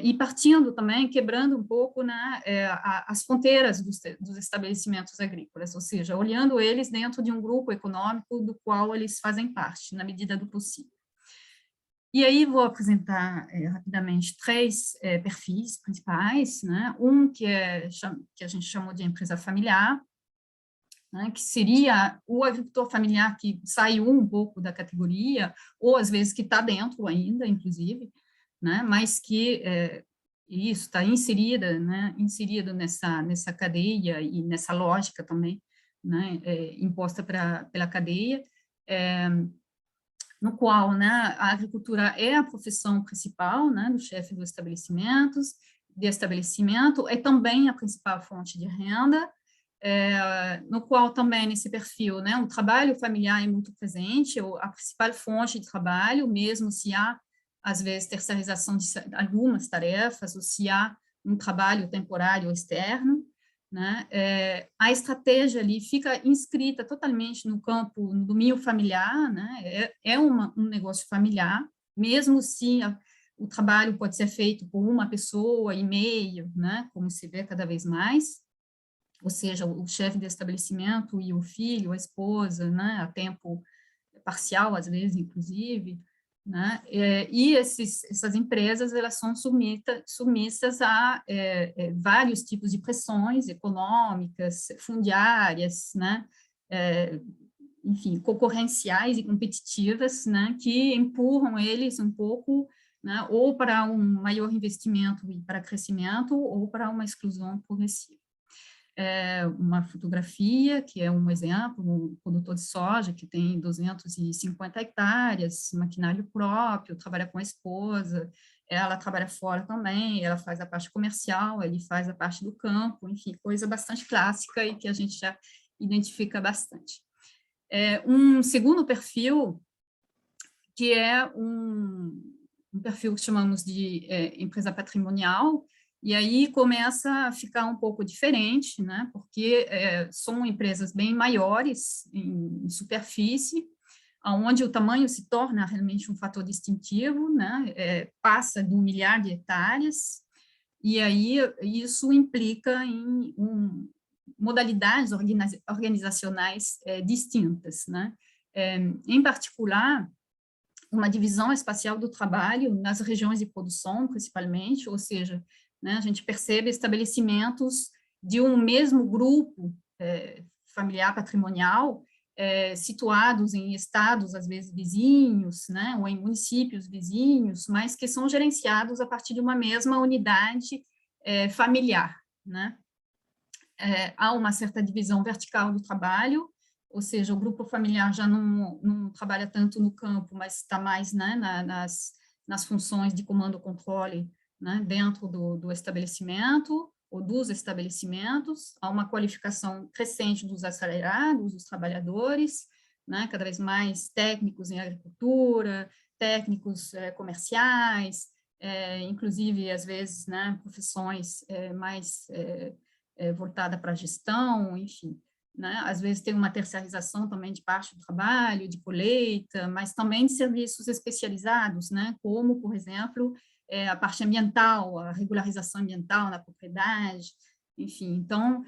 E partindo também, quebrando um pouco, né, as fronteiras dos estabelecimentos agrícolas, ou seja, olhando eles dentro de um grupo econômico do qual eles fazem parte, na medida do possível. E aí vou apresentar rapidamente 3 perfis principais, né? Um que a gente chamou de empresa familiar, né? Que seria o agricultor familiar que saiu um pouco da categoria, ou às vezes que está dentro ainda, inclusive, né? Mas que isso está inserida, né? Inserido nessa cadeia e nessa lógica também, né? Imposta pela cadeia, no qual, né, a agricultura é a profissão principal, né, do chefe dos estabelecimentos, de estabelecimento, é também a principal fonte de renda, no qual também, nesse perfil, né, o trabalho familiar é muito presente, a principal fonte de trabalho, mesmo se há, às vezes, terceirização de algumas tarefas, ou se há um trabalho temporário externo, né, a estratégia ali fica inscrita totalmente no campo, no domínio familiar, né, um negócio familiar, mesmo se o trabalho pode ser feito por uma pessoa e meio, né, como se vê cada vez mais, ou seja, o chefe de estabelecimento e o filho, a esposa, né, a tempo parcial, às vezes, inclusive, né, e essas empresas, elas são submissas a vários tipos de pressões econômicas, fundiárias, né, enfim, concorrenciais e competitivas, né, que empurram eles um pouco, né, ou para um maior investimento e para crescimento, ou para uma exclusão progressiva. Uma fotografia, que é um exemplo, um produtor de soja que tem 250 hectares, maquinário próprio, trabalha com a esposa, ela trabalha fora também, ela faz a parte comercial, ele faz a parte do campo, enfim, coisa bastante clássica e que a gente já identifica bastante. Um segundo perfil, que é um perfil que chamamos de empresa patrimonial, e aí começa a ficar um pouco diferente, né, porque são empresas bem maiores em superfície, onde o tamanho se torna realmente um fator distintivo, né, passa de 1 milhar de hectares, e aí isso implica em modalidades organizacionais distintas, né, em particular, uma divisão espacial do trabalho nas regiões de produção, principalmente, ou seja, né, a gente percebe estabelecimentos de um mesmo grupo familiar patrimonial, situados em estados, às vezes, vizinhos, né, ou em municípios vizinhos, mas que são gerenciados a partir de uma mesma unidade familiar, né. Há uma certa divisão vertical do trabalho, ou seja, o grupo familiar já não trabalha tanto no campo, mas está mais, né, nas funções de comando e controle, né, dentro do estabelecimento ou dos estabelecimentos. Há uma qualificação crescente dos assalariados, dos trabalhadores, né, cada vez mais técnicos em agricultura, técnicos comerciais, inclusive, às vezes, né, profissões mais voltada para a gestão, enfim. Né? Às vezes tem uma terceirização também de parte do trabalho, de colheita, mas também de serviços especializados, né? Como, por exemplo, a parte ambiental, a regularização ambiental na propriedade, enfim. Então,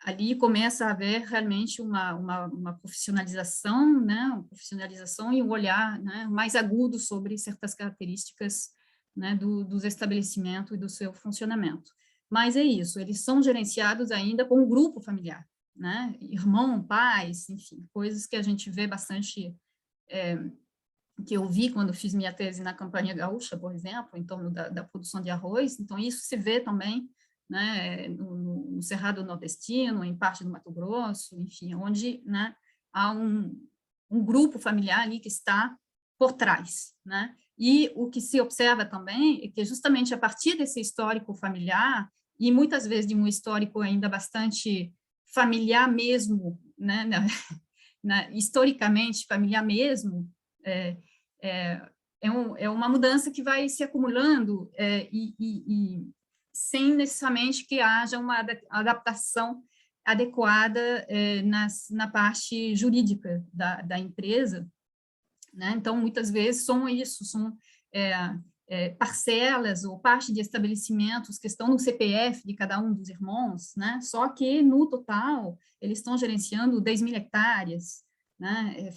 ali começa a haver realmente uma profissionalização, né? Uma profissionalização e um olhar, né, mais agudo sobre certas características, né, dos estabelecimentos e do seu funcionamento. Mas é isso, eles são gerenciados ainda com um grupo familiar, né? Irmão, pais, enfim, coisas que a gente vê bastante, que eu vi quando fiz minha tese na Campanha Gaúcha, por exemplo, em torno da produção de arroz. Então, isso se vê também, né, no Cerrado Nordestino, em parte do Mato Grosso, enfim, onde, né, há um grupo familiar ali que está por trás, né? E o que se observa também é que justamente a partir desse histórico familiar, e muitas vezes de um histórico ainda bastante familiar mesmo, né, historicamente familiar mesmo, é uma mudança que vai se acumulando e sem necessariamente que haja uma adaptação adequada na parte jurídica da empresa, né? Então, muitas vezes são parcelas ou parte de estabelecimentos que estão no CPF de cada um dos irmãos, né? Só que, no total, eles estão gerenciando 10.000 hectares, né?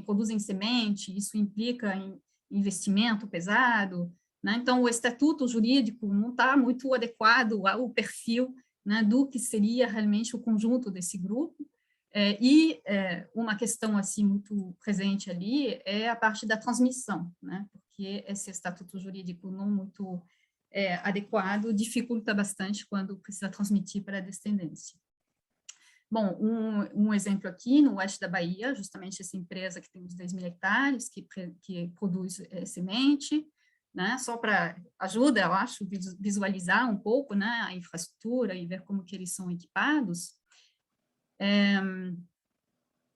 Produzem semente, isso implica em investimento pesado, né? Então, o estatuto jurídico não está muito adequado ao perfil, né, do que seria realmente o conjunto desse grupo. Uma questão assim muito presente ali é a parte da transmissão, né? Porque esse estatuto jurídico não muito adequado dificulta bastante quando precisa transmitir para a descendência. Bom, um exemplo aqui no oeste da Bahia, justamente essa empresa que tem uns 10.000 hectares, que produz semente, né? Só para ajuda, eu acho, visualizar um pouco, né, a infraestrutura e ver como que eles são equipados.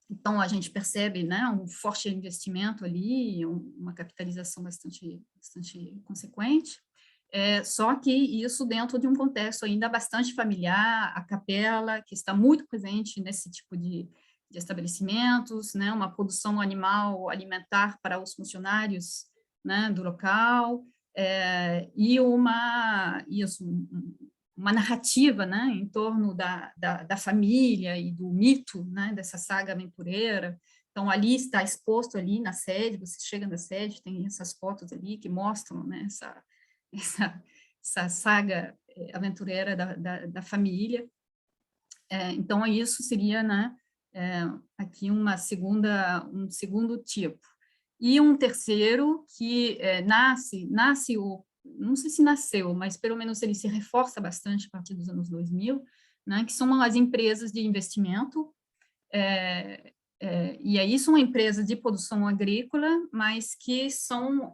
Então, a gente percebe, né, um forte investimento ali, uma capitalização bastante consequente, só que isso dentro de um contexto ainda bastante familiar, a capela, que está muito presente nesse tipo de estabelecimentos, né, uma produção animal alimentar para os funcionários, né, do local, e uma narrativa, né, em torno da família e do mito, né, dessa saga aventureira. Então, ali está exposto ali na sede, você chega na sede, tem essas fotos ali que mostram, né, essa saga aventureira da família. Então, isso seria, né, aqui um segundo tipo. E um terceiro que não sei se nasceu, mas pelo menos ele se reforça bastante a partir dos anos 2000, né, que são as empresas de investimento, e aí são empresas de produção agrícola, mas que são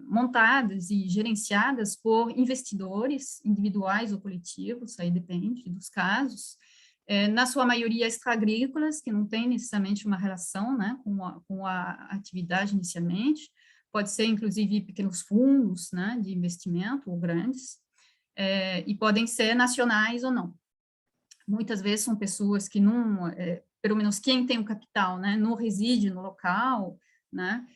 montadas e gerenciadas por investidores individuais ou coletivos, aí depende dos casos, na sua maioria extra-agrícolas, que não tem necessariamente uma relação, né, com a atividade inicialmente, pode ser, inclusive, pequenos fundos, né, de investimento, ou grandes, e podem ser nacionais ou não. Muitas vezes são pessoas que não, pelo menos quem tem o capital, né, não reside no local, né,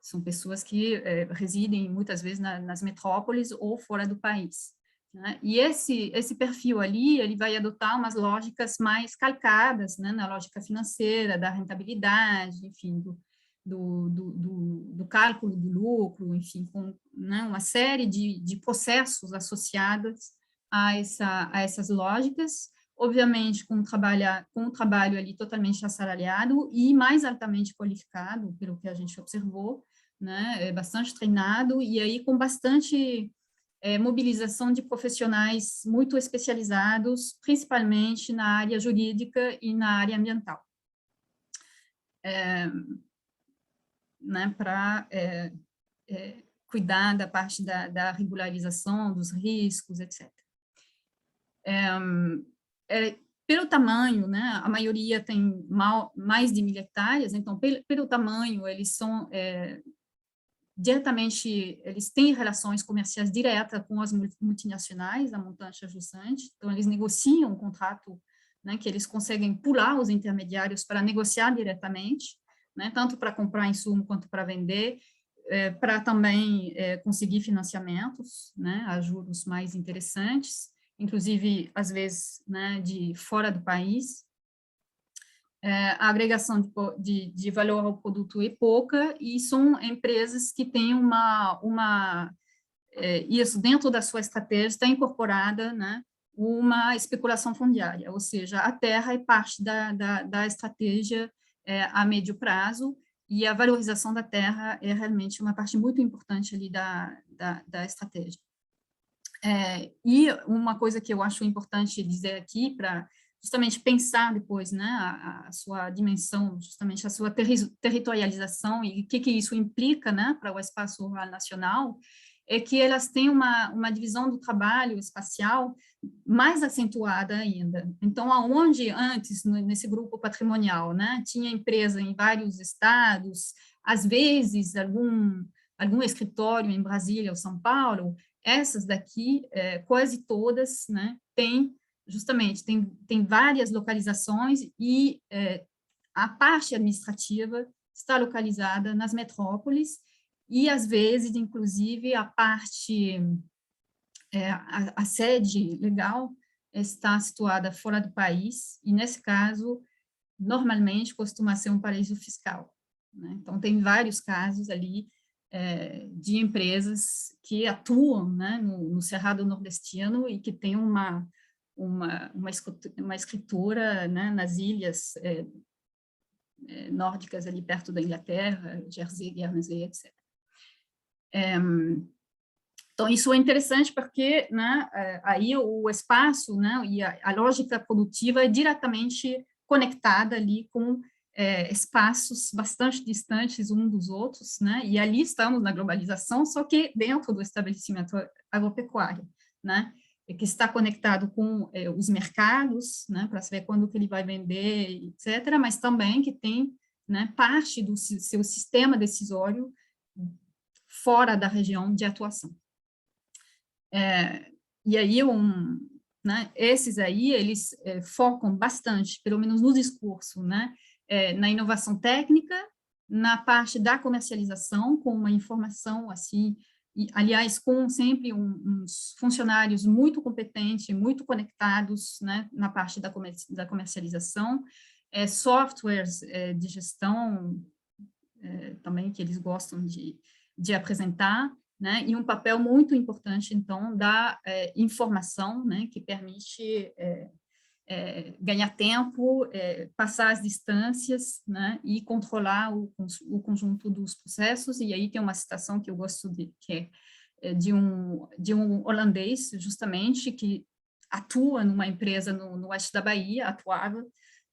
são pessoas que residem muitas vezes nas metrópoles ou fora do país. Né? E esse perfil ali, ele vai adotar umas lógicas mais calcadas, né, na lógica financeira, da rentabilidade, enfim, do cálculo do lucro, enfim, com, né, uma série de processos associados a essas lógicas, obviamente com um trabalho ali totalmente assalariado e mais altamente qualificado, pelo que a gente observou, né, bastante treinado, e aí com bastante mobilização de profissionais muito especializados, principalmente na área jurídica e na área ambiental. Né, para cuidar da parte da regularização dos riscos, etc. Pelo tamanho, né, a maioria tem mais de 1.000 hectares, então, pelo tamanho, eles são diretamente, eles têm relações comerciais diretas com as multinacionais, a Monsanto Jusante, então eles negociam um contrato, né, que eles conseguem pular os intermediários para negociar diretamente, né, tanto para comprar insumo quanto para vender, para também conseguir financiamentos, né, a juros mais interessantes, inclusive, às vezes, né, de fora do país. A agregação de valor ao produto é pouca, e são empresas que têm isso dentro da sua estratégia está incorporada, né, uma especulação fundiária, ou seja, a terra é parte da estratégia a médio prazo, e a valorização da terra é realmente uma parte muito importante ali da estratégia. E uma coisa que eu acho importante dizer aqui, para justamente pensar depois, né, a sua dimensão, justamente a sua territorialização e o que isso implica, né, para o espaço rural nacional, é que elas têm uma divisão do trabalho espacial mais acentuada ainda. Então, aonde antes, nesse grupo patrimonial, né, tinha empresa em vários estados, às vezes algum escritório em Brasília ou São Paulo, essas daqui, quase todas, né, tem várias localizações e a parte administrativa está localizada nas metrópoles e, às vezes, inclusive, a parte, a sede legal está situada fora do país e, nesse caso, normalmente costuma ser um paraíso fiscal. Né? Então, tem vários casos ali de empresas que atuam, né, no Cerrado Nordestino e que têm uma escritura, né, nas ilhas nórdicas ali perto da Inglaterra, Jersey, Guernsey, etc. Então, isso é interessante porque, né, aí o espaço, né, e a lógica produtiva é diretamente conectada ali com espaços bastante distantes uns dos outros, né, e ali estamos na globalização, só que dentro do estabelecimento agropecuário, né. que está conectado com os mercados, né, para saber quando que ele vai vender, etc., mas também que tem, né, parte do seu sistema decisório fora da região de atuação. E aí, né, esses aí, eles focam bastante, pelo menos no discurso, né, na inovação técnica, na parte da comercialização, com uma informação, assim, e, aliás, com sempre uns funcionários muito competentes, muito conectados, né, na parte da comercialização, softwares de gestão também que eles gostam de apresentar, né, e um papel muito importante, então, da informação, né, que permite ganhar tempo, passar as distâncias, né, e controlar o conjunto dos processos. E aí tem uma citação que eu gosto que é de um holandês, justamente, que atua numa empresa no oeste da Bahia, atuava,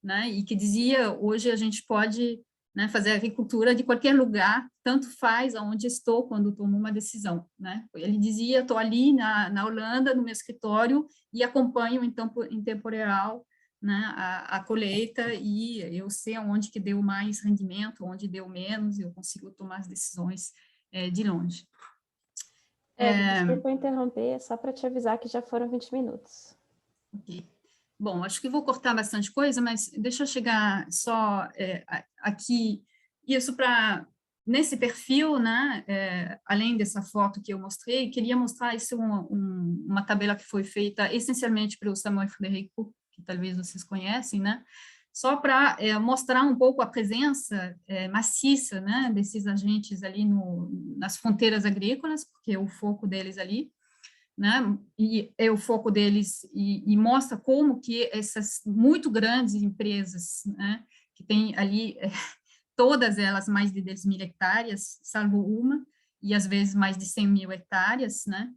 né, e que dizia, hoje a gente pode, né, fazer agricultura de qualquer lugar, tanto faz aonde estou quando tomo uma decisão, né? Ele dizia, estou ali na Holanda, no meu escritório, e acompanho em tempo real, né, a colheita, e eu sei aonde que deu mais rendimento, onde deu menos, eu consigo tomar as decisões de longe. Desculpa interromper, só para te avisar que já foram 20 minutos. Ok. Bom, acho que vou cortar bastante coisa, mas deixa eu chegar só aqui, isso para, nesse perfil, né, além dessa foto que eu mostrei, queria mostrar isso, uma tabela que foi feita essencialmente pelo Samuel Frederico, que talvez vocês conhecem, né, só para mostrar um pouco a presença maciça, né, desses agentes ali nas fronteiras agrícolas, porque é o foco deles ali, né, e é o foco deles, e mostra como que essas muito grandes empresas, né, que tem ali, todas elas mais de 10 mil hectares, salvo uma, e às vezes mais de 100 mil hectares, né,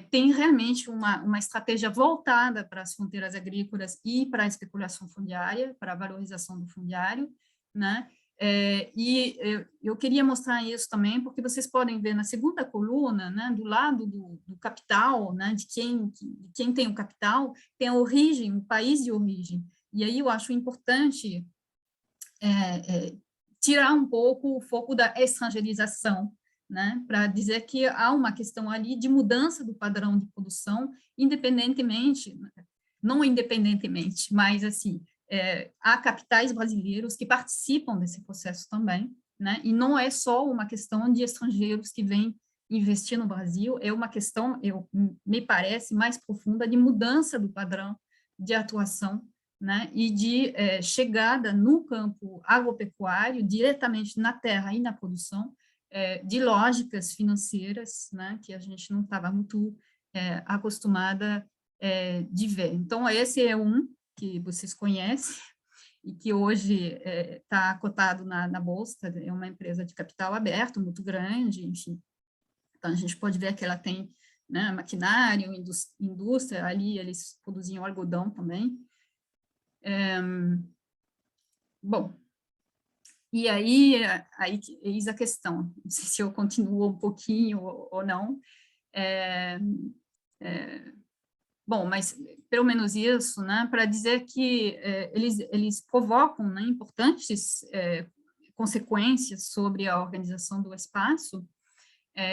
tem realmente uma estratégia voltada para as fronteiras agrícolas e para a especulação fundiária, para a valorização do fundiário, né, e eu queria mostrar isso também, porque vocês podem ver na segunda coluna, né, do lado do capital, né, de quem tem o capital, tem a origem, o país de origem. E aí eu acho importante tirar um pouco o foco da estrangeirização, né, para dizer que há uma questão ali de mudança do padrão de produção, independentemente, não independentemente, mas assim, há capitais brasileiros que participam desse processo também, né? E não é só uma questão de estrangeiros que vêm investir no Brasil, é uma questão, me parece, mais profunda de mudança do padrão de atuação, né? E de chegada no campo agropecuário, diretamente na terra e na produção, de lógicas financeiras, né? Que a gente não estava muito acostumada de ver. Então, esse é um que vocês conhecem, e que hoje está cotado na Bolsa, é uma empresa de capital aberto, muito grande, enfim. Então, a gente pode ver que ela tem, né, maquinário, indústria, ali eles produziam algodão também. Bom, e aí eis a questão, não sei se eu continuo um pouquinho ou não, bom, mas pelo menos isso, né, para dizer que eles provocam, né, importantes consequências sobre a organização do espaço,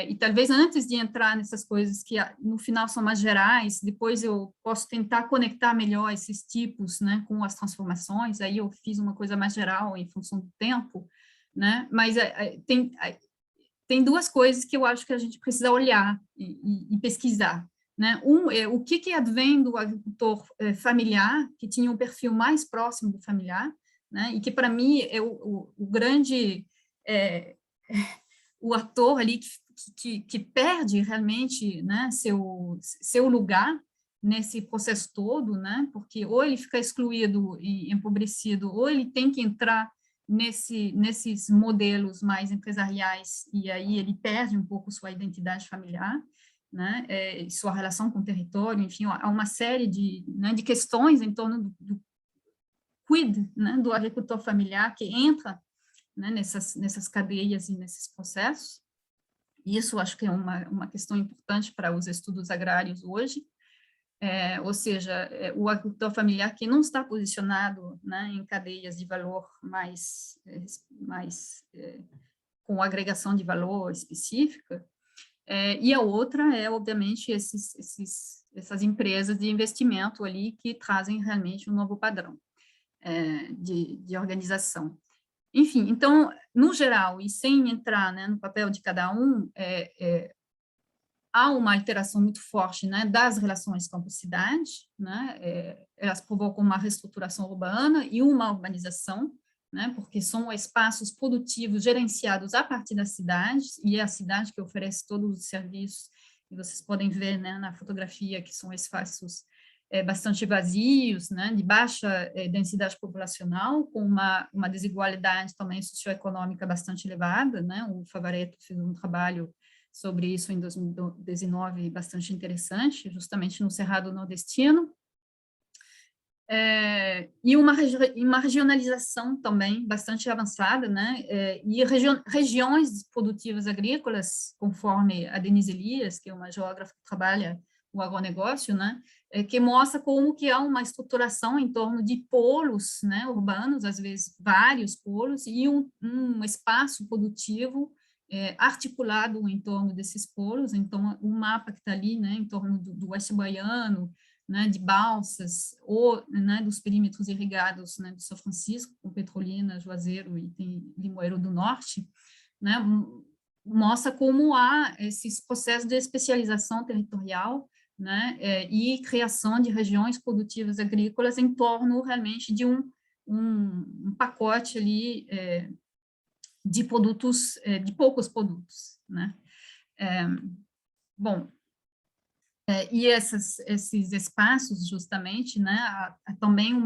e talvez antes de entrar nessas coisas que no final são mais gerais, depois eu posso tentar conectar melhor esses tipos, né, com as transformações, aí eu fiz uma coisa mais geral em função do tempo, né, mas tem duas coisas que eu acho que a gente precisa olhar e pesquisar, né? O que advém do agricultor familiar, que tinha um perfil mais próximo do familiar, né? E que, para mim, é o grande... o ator ali que perde realmente, né, seu lugar nesse processo todo, né? Porque ou ele fica excluído e empobrecido, ou ele tem que entrar nesses modelos mais empresariais, e aí ele perde um pouco sua identidade familiar, né, sua relação com o território, enfim, há uma série de questões em torno do quid, né, do agricultor familiar que entra, né, nessas cadeias e nesses processos. Isso acho que é uma questão importante para os estudos agrários hoje. ou seja, o agricultor familiar que não está posicionado, né, em cadeias de valor mais com agregação de valor específica, e a outra é, obviamente, essas empresas de investimento ali que trazem realmente um novo padrão de organização. Enfim, então, no geral, e sem entrar, né, no papel de cada um, há uma alteração muito forte, né, das relações campo-cidade, né, elas provocam uma reestruturação urbana e uma urbanização, né, porque são espaços produtivos gerenciados a partir das cidades, e é a cidade que oferece todos os serviços, e vocês podem ver, né, na fotografia que são espaços bastante vazios, né, de baixa densidade populacional, com uma desigualdade também socioeconômica bastante elevada, né, o Favaretto fez um trabalho sobre isso em 2019 bastante interessante, justamente no Cerrado Nordestino, e uma regionalização também bastante avançada, né, e regiões produtivas agrícolas, conforme a Denise Elias, que é uma geógrafa que trabalha o agronegócio, né, que mostra como que há uma estruturação em torno de polos, né, urbanos, às vezes vários polos, e um espaço produtivo articulado em torno desses polos. Então, o mapa que está ali, né, em torno do Oeste Baiano, né, de Balsas, ou, né, dos perímetros irrigados, né, de São Francisco, com Petrolina, Juazeiro e tem Limoeiro do Norte, né, mostra como há esses processos de especialização territorial, né, e criação de regiões produtivas agrícolas em torno realmente de um pacote ali de produtos, de poucos produtos, né. Bom, e esses espaços, justamente, né, há também um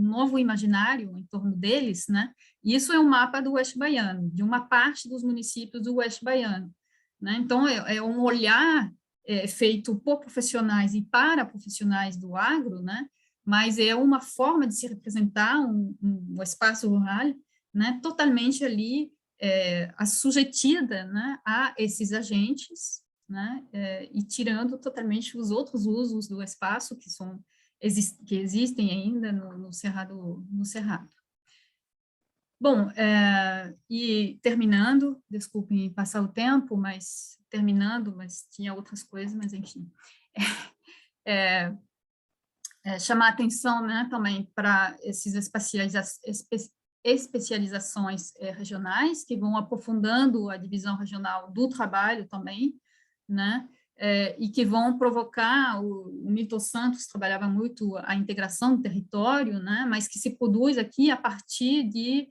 novo imaginário em torno deles, né, e isso é um mapa do Oeste Baiano, de uma parte dos municípios do Oeste Baiano, né, então é um olhar feito por profissionais e para profissionais do agro, né, mas é uma forma de se representar um espaço rural, né, totalmente ali sujetida, né, a esses agentes, né, e tirando totalmente os outros usos do espaço que existem ainda no Cerrado. Bom, e terminando, desculpem passar o tempo, mas tinha outras coisas, mas enfim, chamar a atenção, né, também para esses especializações regionais, que vão aprofundando a divisão regional do trabalho também, né, e que vão provocar, o Milton Santos trabalhava muito a integração do território, né, mas que se produz aqui a partir de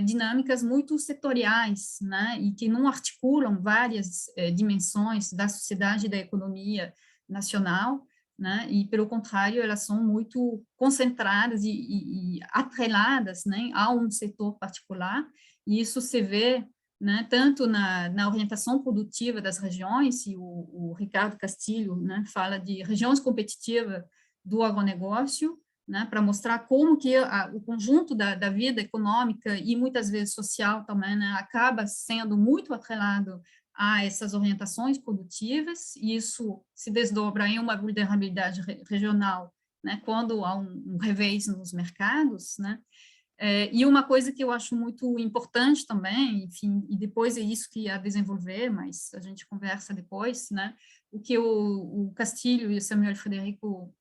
dinâmicas muito setoriais, né, e que não articulam várias dimensões da sociedade e da economia nacional, né, e, pelo contrário, elas são muito concentradas e atreladas, né, a um setor particular, e isso se vê, né, tanto na orientação produtiva das regiões, e o Ricardo Castilho, né, fala de regiões competitivas do agronegócio, né, para mostrar como que o conjunto da vida econômica e muitas vezes social também, né, acaba sendo muito atrelado a essas orientações produtivas, e isso se desdobra em uma vulnerabilidade regional, né, quando há um revés nos mercados, né. E uma coisa que eu acho muito importante também, enfim, e depois é isso que ia desenvolver, mas a gente conversa depois, né, o que o Castilho e o Samuel Frederico,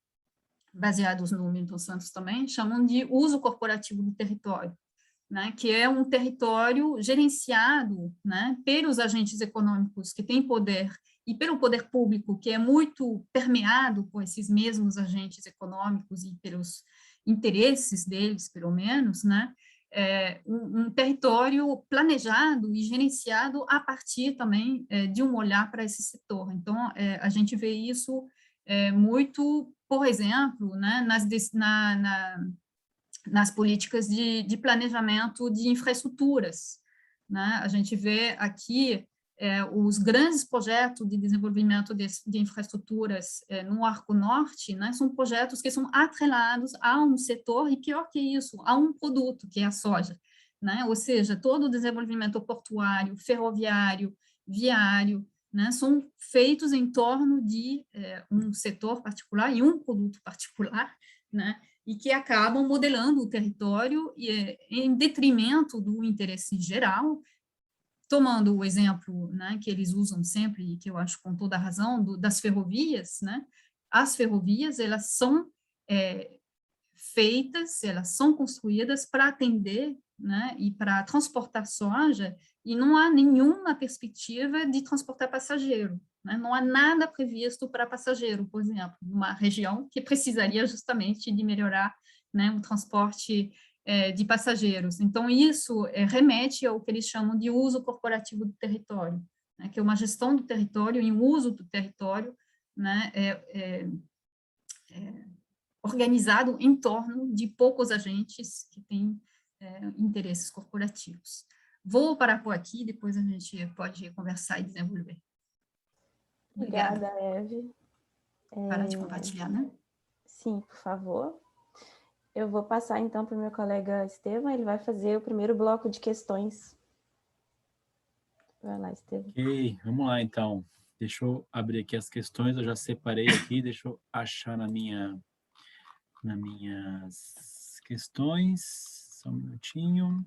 baseados no Milton Santos também, chamam de uso corporativo do território, né, que é um território gerenciado, né, pelos agentes econômicos que têm poder e pelo poder público, que é muito permeado por esses mesmos agentes econômicos e pelos interesses deles, pelo menos, né, um território planejado e gerenciado a partir também de um olhar para esse setor. Então, a gente vê isso muito, por exemplo, né, nas políticas de planejamento de infraestruturas, né? A gente vê aqui os grandes projetos de desenvolvimento de infraestruturas no Arco Norte, né? São projetos que são atrelados a um setor, e pior que isso, a um produto, que é a soja, né? Ou seja, todo o desenvolvimento portuário, ferroviário, viário, né, são feitos em torno de um setor particular e um produto particular, né, e que acabam modelando o território em detrimento do interesse geral, tomando o exemplo, né, que eles usam sempre, e que eu acho com toda a razão, das ferrovias, né, as ferrovias, elas são feitas, elas são construídas para atender, né, e para transportar soja, e não há nenhuma perspectiva de transportar passageiro, né, não há nada previsto para passageiro, por exemplo, numa região que precisaria justamente de melhorar, né, o transporte de passageiros. Então, isso remete ao que eles chamam de uso corporativo do território, né, que é uma gestão do território e um uso do território, né, organizado em torno de poucos agentes que têm interesses corporativos. Vou parar por aqui, depois a gente pode conversar e desenvolver. Obrigada, Eve. Para de compartilhar, né? Sim, por favor. Eu vou passar, então, para o meu colega Estevam, ele vai fazer o primeiro bloco de questões. Vai lá, Estevam. Ok, vamos lá, então. Deixa eu abrir aqui as questões, eu já separei aqui, deixa eu achar nas minhas questões, só um minutinho.